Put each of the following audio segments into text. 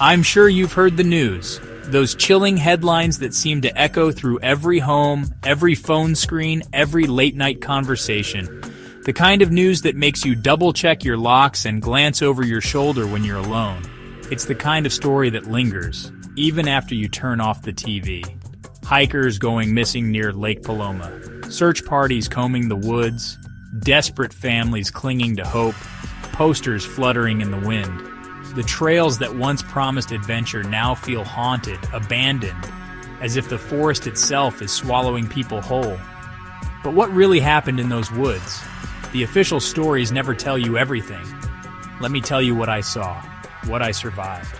I'm sure you've heard the news. Those chilling headlines that seem to echo through every home, every phone screen, every late-night conversation. The kind of news that makes you double-check your locks and glance over your shoulder when you're alone. It's the kind of story that lingers, even after you turn off the TV. Hikers going missing near Lake Paloma. Search parties combing the woods. Desperate families clinging to hope. Posters fluttering in the wind. The trails that once promised adventure now feel haunted, abandoned, as if the forest itself is swallowing people whole. But what really happened in those woods? The official stories never tell you everything. Let me tell you what I saw, what I survived.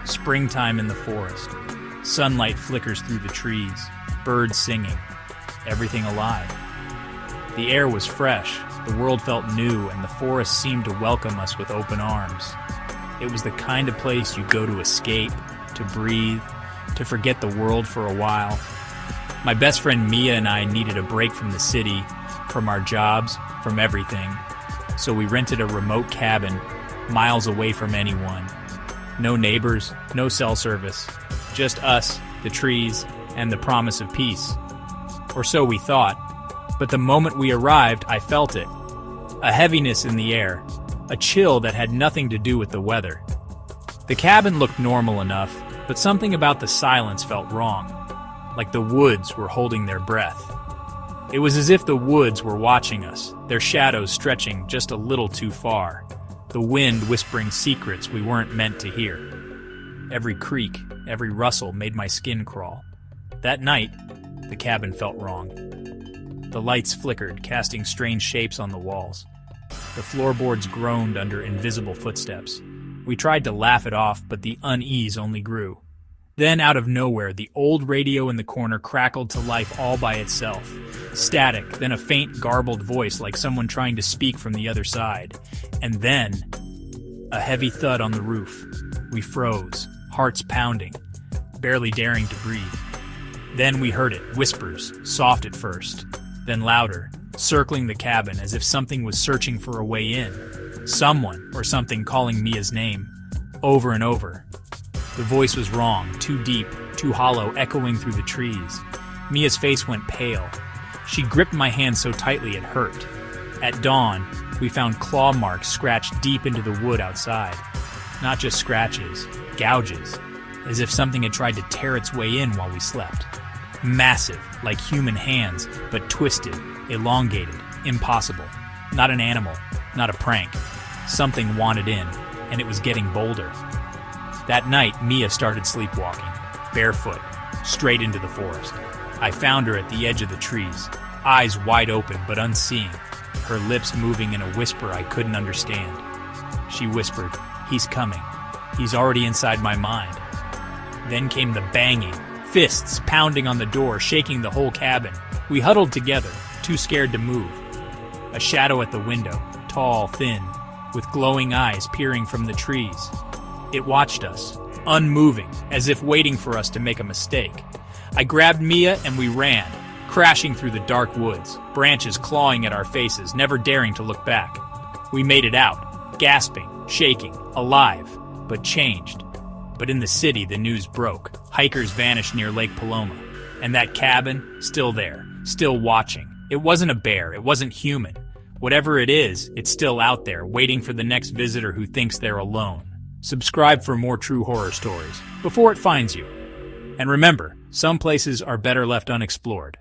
Springtime in the forest. Sunlight flickers through the trees, birds singing, everything alive. The air was fresh, the world felt new, and the forest seemed to welcome us with open arms. It was the kind of place you go to escape, to breathe, to forget the world for a while. My best friend Mia and I needed a break from the city, from our jobs, from everything. So we rented a remote cabin, miles away from anyone. No neighbors, no cell service, just us, the trees, and the promise of peace. Or so we thought. But the moment we arrived, I felt it. A heaviness in the air. A chill that had nothing to do with the weather. The cabin looked normal enough, but something about the silence felt wrong, like the woods were holding their breath. It was as if the woods were watching us, their shadows stretching just a little too far, the wind whispering secrets we weren't meant to hear. Every creak, every rustle made my skin crawl. That night, the cabin felt wrong. The lights flickered, casting strange shapes on the walls. The floorboards groaned under invisible footsteps. We tried to laugh it off, but the unease only grew. Then, out of nowhere, the old radio in the corner crackled to life all by itself. Static, then a faint, garbled voice like someone trying to speak from the other side. And then, a heavy thud on the roof. We froze, hearts pounding, barely daring to breathe. Then we heard it, whispers, soft at first, then louder, circling the cabin as if something was searching for a way in. Someone or something calling Mia's name, over and over. The voice was wrong, too deep, too hollow, echoing through the trees. Mia's face went pale. She gripped my hand so tightly it hurt. At dawn, we found claw marks scratched deep into the wood outside. Not just scratches, gouges, as if something had tried to tear its way in while we slept. Massive, like human hands, but twisted, elongated, impossible. Not an animal, not a prank. Something wanted in, and it was getting bolder. That night, Mia started sleepwalking, barefoot, straight into the forest. I found her at the edge of the trees, eyes wide open but unseeing, her lips moving in a whisper I couldn't understand. She whispered, "He's coming. He's already inside my mind." Then came the banging, fists pounding on the door, shaking the whole cabin. We huddled together, too scared to move. A shadow at the window, tall, thin, with glowing eyes peering from the trees. It watched us, unmoving, as if waiting for us to make a mistake. I grabbed Mia and we ran, crashing through the dark woods, branches clawing at our faces, never daring to look back. We made it out, gasping, shaking, alive, but changed. But in the city, the news broke. Hikers vanished near Lake Paloma. And that cabin, still there, still watching. It wasn't a bear, it wasn't human. Whatever it is, it's still out there, waiting for the next visitor who thinks they're alone. Subscribe for more true horror stories, before it finds you. And remember, some places are better left unexplored.